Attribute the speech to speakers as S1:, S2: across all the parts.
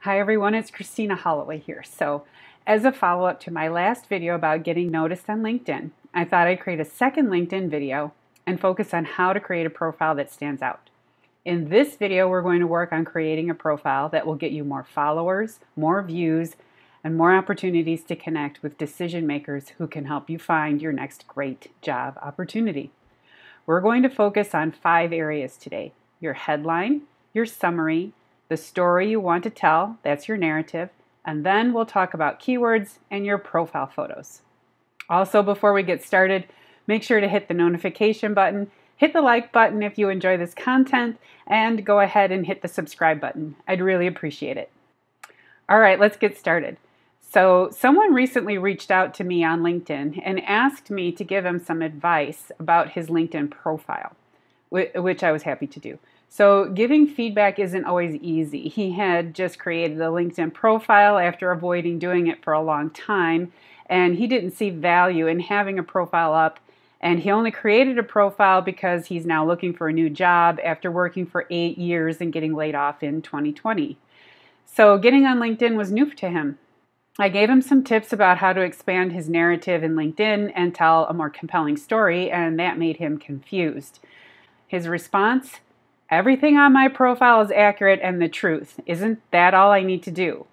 S1: Hi everyone, it's Christina Holloway here. So as a follow-up to my last video about getting noticed on LinkedIn, I thought I'd create a second LinkedIn video and focus on how to create a profile that stands out. In this video, we're going to work on creating a profile that will get you more followers, more views, and more opportunities to connect with decision makers who can help you find your next great job opportunity. We're going to focus on 5 areas today: your headline, your summary, the story you want to tell, that's your narrative, and then we'll talk about keywords and your profile photos. Also, before we get started, make sure to hit the notification button, hit the like button if you enjoy this content, and go ahead and hit the subscribe button. I'd really appreciate it. All right, let's get started. So someone recently reached out to me on LinkedIn and asked me to give him some advice about his LinkedIn profile, which I was happy to do. So giving feedback isn't always easy. He had just created a LinkedIn profile after avoiding doing it for a long time, and he didn't see value in having a profile up, and he only created a profile because he's now looking for a new job after working for 8 years and getting laid off in 2020. So getting on LinkedIn was new to him. I gave him some tips about how to expand his narrative in LinkedIn and tell a more compelling story, and that made him confused. His response: "Everything on my profile is accurate and the truth. Isn't that all I need to do?"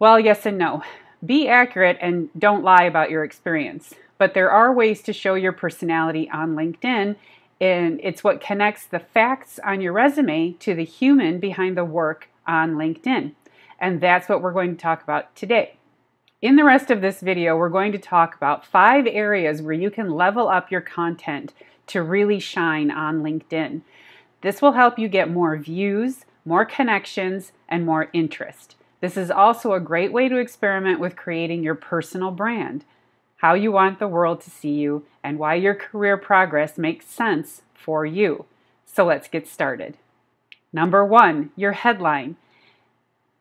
S1: Well, yes and no. Be accurate and don't lie about your experience. But there are ways to show your personality on LinkedIn, and it's what connects the facts on your resume to the human behind the work on LinkedIn. And that's what we're going to talk about today. In the rest of this video, we're going to talk about 5 areas where you can level up your content to really shine on LinkedIn. This will help you get more views, more connections, and more interest. This is also a great way to experiment with creating your personal brand, how you want the world to see you, and why your career progress makes sense for you. So let's get started. Number 1, your headline.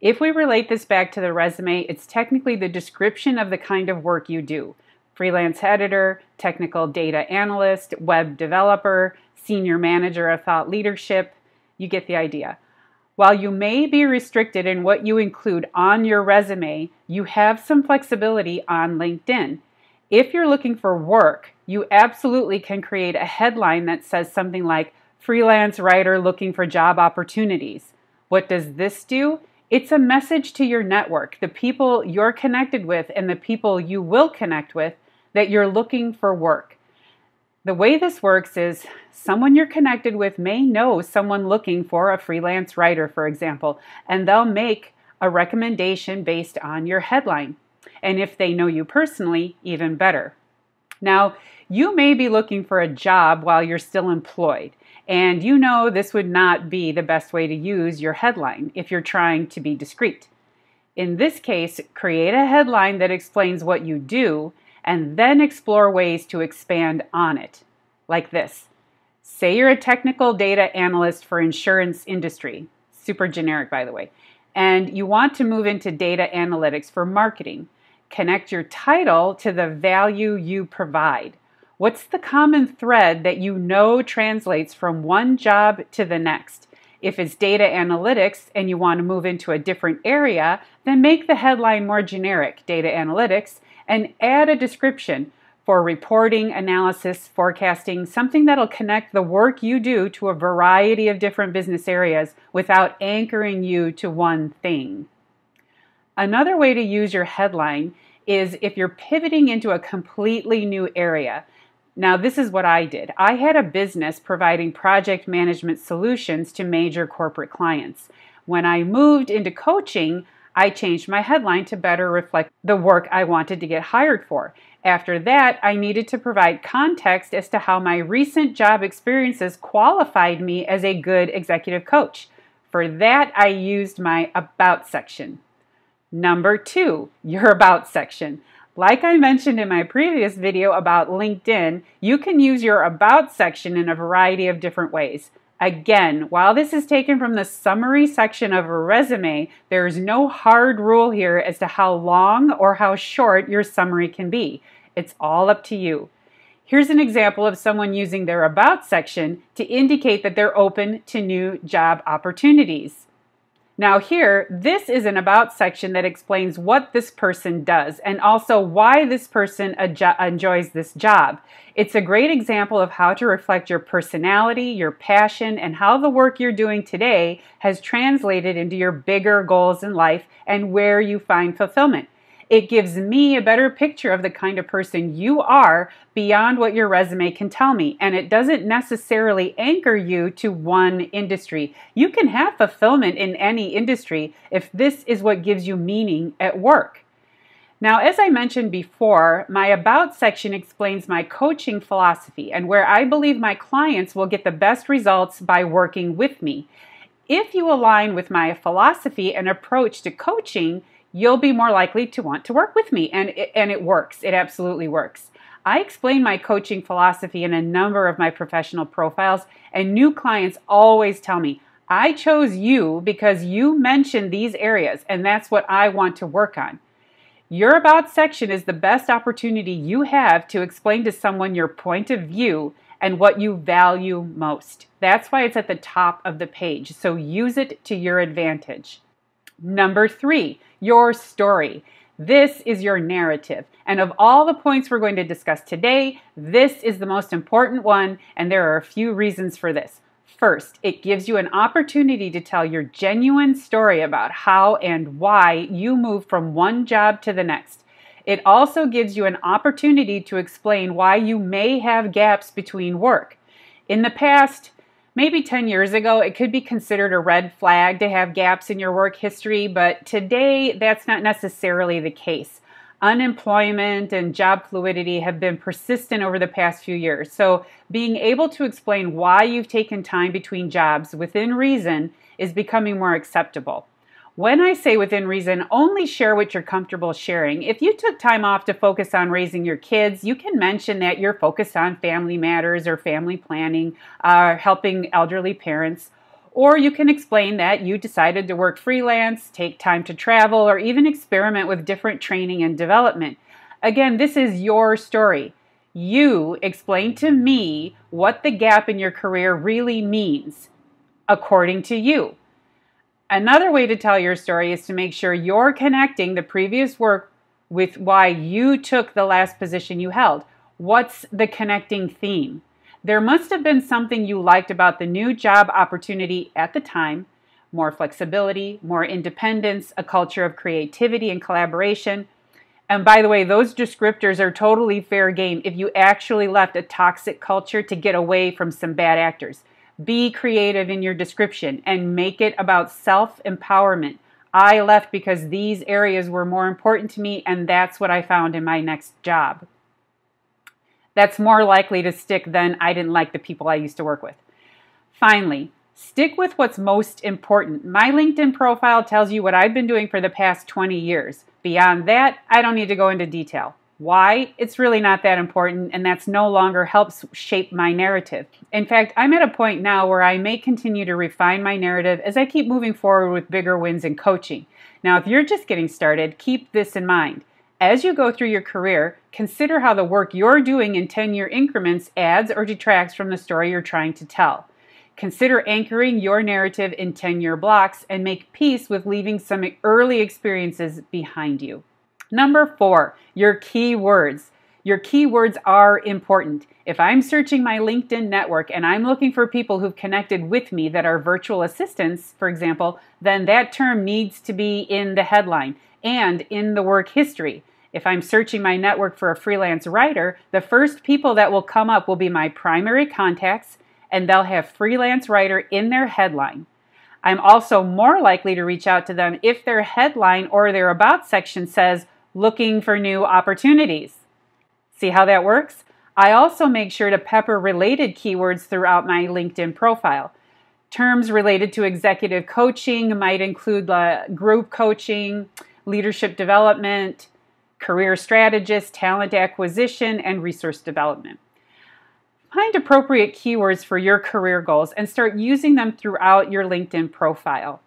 S1: If we relate this back to the resume, it's technically the description of the kind of work you do. Freelance editor, technical data analyst, web developer, senior manager of thought leadership. You get the idea. While you may be restricted in what you include on your resume, you have some flexibility on LinkedIn. If you're looking for work, you absolutely can create a headline that says something like "freelance writer looking for job opportunities." What does this do? It's a message to your network, the people you're connected with and the people you will connect with, that you're looking for work. The way this works is someone you're connected with may know someone looking for a freelance writer, for example, and they'll make a recommendation based on your headline. And if they know you personally, even better. Now, you may be looking for a job while you're still employed, and you know this would not be the best way to use your headline if you're trying to be discreet. In this case, create a headline that explains what you do, and then explore ways to expand on it. Like this. Say you're a technical data analyst for insurance industry, super generic by the way, and you want to move into data analytics for marketing. Connect your title to the value you provide. What's the common thread that you know translates from one job to the next? If it's data analytics and you want to move into a different area, then make the headline more generic, data analytics, and add a description for reporting, analysis, forecasting, something that'll connect the work you do to a variety of different business areas without anchoring you to one thing. Another way to use your headline is if you're pivoting into a completely new area. Now, this is what I did. I had a business providing project management solutions to major corporate clients. When I moved into coaching, I changed my headline to better reflect the work I wanted to get hired for. After that, I needed to provide context as to how my recent job experiences qualified me as a good executive coach. For that, I used my About section. Number 2, your About section. Like I mentioned in my previous video about LinkedIn, you can use your About section in a variety of different ways. Again, while this is taken from the summary section of a resume, there is no hard rule here as to how long or how short your summary can be. It's all up to you. Here's an example of someone using their About section to indicate that they're open to new job opportunities. Now here, this is an about section that explains what this person does and also why this person enjoys this job. It's a great example of how to reflect your personality, your passion, and how the work you're doing today has translated into your bigger goals in life and where you find fulfillment. It gives me a better picture of the kind of person you are beyond what your resume can tell me, and it doesn't necessarily anchor you to one industry. You can have fulfillment in any industry if this is what gives you meaning at work. Now, as I mentioned before, my About section explains my coaching philosophy and where I believe my clients will get the best results by working with me. If you align with my philosophy and approach to coaching, you'll be more likely to want to work with me, and it works. It absolutely works. I explain my coaching philosophy in a number of my professional profiles, and new clients always tell me, I chose you because you mentioned these areas, and that's what I want to work on. Your About section is the best opportunity you have to explain to someone your point of view and what you value most. That's why it's at the top of the page, so use it to your advantage. Number 3, your story. This is your narrative. And of all the points we're going to discuss today, this is the most important one, and there are a few reasons for this. First, it gives you an opportunity to tell your genuine story about how and why you moved from one job to the next. It also gives you an opportunity to explain why you may have gaps between work. In the past, maybe 10 years ago, it could be considered a red flag to have gaps in your work history, but today that's not necessarily the case. Unemployment and job fluidity have been persistent over the past few years, so being able to explain why you've taken time between jobs within reason is becoming more acceptable. When I say within reason, only share what you're comfortable sharing. If you took time off to focus on raising your kids, you can mention that you're focused on family matters or family planning, helping elderly parents. Or you can explain that you decided to work freelance, take time to travel, or even experiment with different training and development. Again, this is your story. You explain to me what the gap in your career really means, according to you. Another way to tell your story is to make sure you're connecting the previous work with why you took the last position you held. What's the connecting theme? There must have been something you liked about the new job opportunity at the time: more flexibility, more independence, a culture of creativity and collaboration. And by the way, those descriptors are totally fair game if you actually left a toxic culture to get away from some bad actors. Be creative in your description and make it about self-empowerment. I left because these areas were more important to me, and that's what I found in my next job. That's more likely to stick than I didn't like the people I used to work with. Finally, stick with what's most important. My LinkedIn profile tells you what I've been doing for the past 20 years. Beyond that, I don't need to go into detail. Why? It's really not that important, and that's no longer helps shape my narrative. In fact, I'm at a point now where I may continue to refine my narrative as I keep moving forward with bigger wins in coaching. Now, if you're just getting started, keep this in mind. As you go through your career, consider how the work you're doing in 10-year increments adds or detracts from the story you're trying to tell. Consider anchoring your narrative in 10-year blocks and make peace with leaving some early experiences behind you. Number 4, your keywords. Your keywords are important. If I'm searching my LinkedIn network and I'm looking for people who've connected with me that are virtual assistants, for example, then that term needs to be in the headline and in the work history. If I'm searching my network for a freelance writer, the first people that will come up will be my primary contacts, and they'll have freelance writer in their headline. I'm also more likely to reach out to them if their headline or their about section says, looking for new opportunities. See how that works? I also make sure to pepper related keywords throughout my LinkedIn profile. Terms related to executive coaching might include group coaching, leadership development, career strategist, talent acquisition, and resource development. Find appropriate keywords for your career goals and start using them throughout your LinkedIn profile.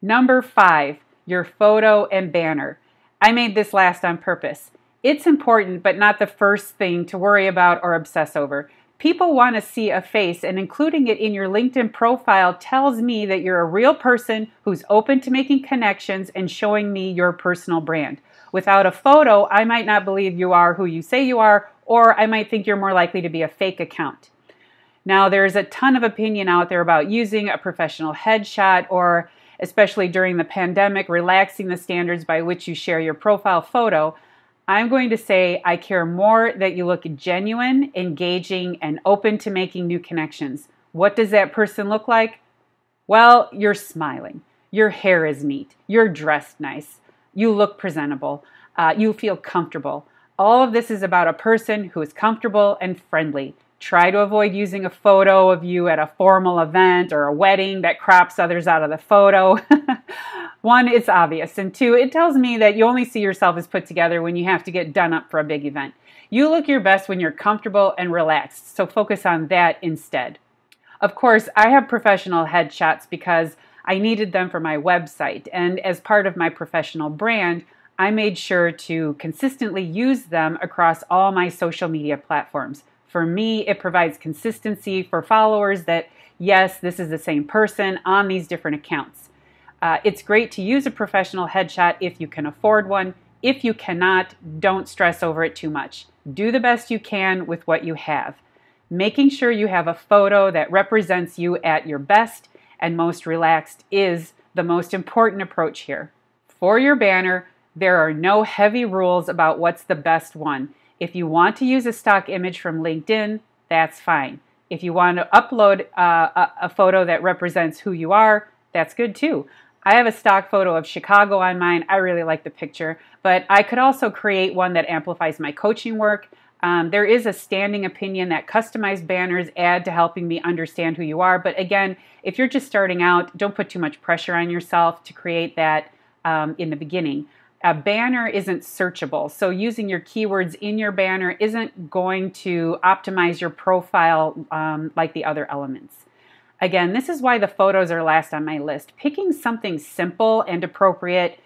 S1: Number 5, your photo and banner. I made this last on purpose. It's important, but not the first thing to worry about or obsess over. People want to see a face, and including it in your LinkedIn profile tells me that you're a real person who's open to making connections and showing me your personal brand. Without a photo, I might not believe you are who you say you are, or I might think you're more likely to be a fake account. Now, there's a ton of opinion out there about using a professional headshot, or especially during the pandemic, relaxing the standards by which you share your profile photo. I'm going to say I care more that you look genuine, engaging, and open to making new connections. What does that person look like? Well, you're smiling. Your hair is neat. You're dressed nice. You look presentable. You feel comfortable. All of this is about a person who is comfortable and friendly. Try to avoid using a photo of you at a formal event or a wedding that crops others out of the photo. One, it's obvious. And two, it tells me that you only see yourself as put together when you have to get done up for a big event. You look your best when you're comfortable and relaxed, so focus on that instead. Of course, I have professional headshots because I needed them for my website. And as part of my professional brand, I made sure to consistently use them across all my social media platforms. For me, it provides consistency for followers that, yes, this is the same person on these different accounts. It's great to use a professional headshot if you can afford one. If you cannot, don't stress over it too much. Do the best you can with what you have. Making sure you have a photo that represents you at your best and most relaxed is the most important approach here. For your banner, there are no heavy rules about what's the best one. If you want to use a stock image from LinkedIn, that's fine. If you want to upload a photo that represents who you are, that's good too. I have a stock photo of Chicago on mine. I really like the picture, but I could also create one that amplifies my coaching work. There is a standing opinion that customized banners add to helping me understand who you are. But again, if you're just starting out, don't put too much pressure on yourself to create that in the beginning. A banner isn't searchable, so using your keywords in your banner isn't going to optimize your profile like the other elements. Again, this is why the photos are last on my list. Picking something simple and appropriate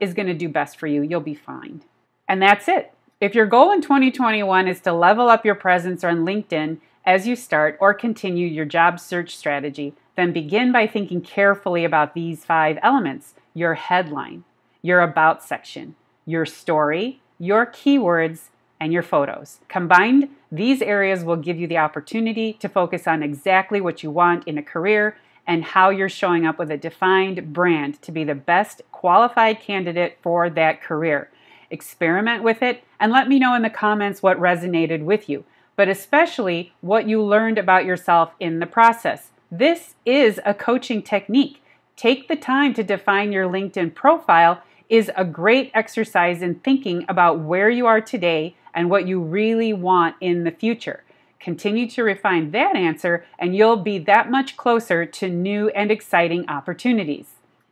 S1: is going to do best for you. You'll be fine. And that's it. If your goal in 2021 is to level up your presence on LinkedIn as you start or continue your job search strategy, then begin by thinking carefully about these 5 elements: your headline, your about section, your story, your keywords, and your photos. Combined, these areas will give you the opportunity to focus on exactly what you want in a career and how you're showing up with a defined brand to be the best qualified candidate for that career. Experiment with it and let me know in the comments what resonated with you, but especially what you learned about yourself in the process. This is a coaching technique. Take the time to define your LinkedIn profile is a great exercise in thinking about where you are today and what you really want in the future. Continue to refine that answer and you'll be that much closer to new and exciting opportunities.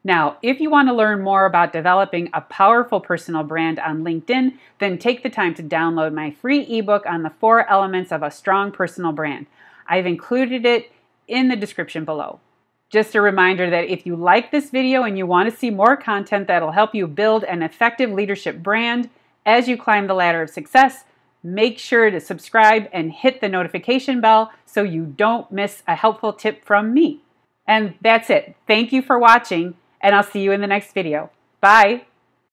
S1: Now, if you want to learn more about developing a powerful personal brand on LinkedIn, then take the time to download my free ebook on the 4 elements of a strong personal brand. I've included it in the description below. Just a reminder that if you like this video and you want to see more content that'll help you build an effective leadership brand as you climb the ladder of success, make sure to subscribe and hit the notification bell so you don't miss a helpful tip from me. And that's it. Thank you for watching, and I'll see you in the next video. Bye.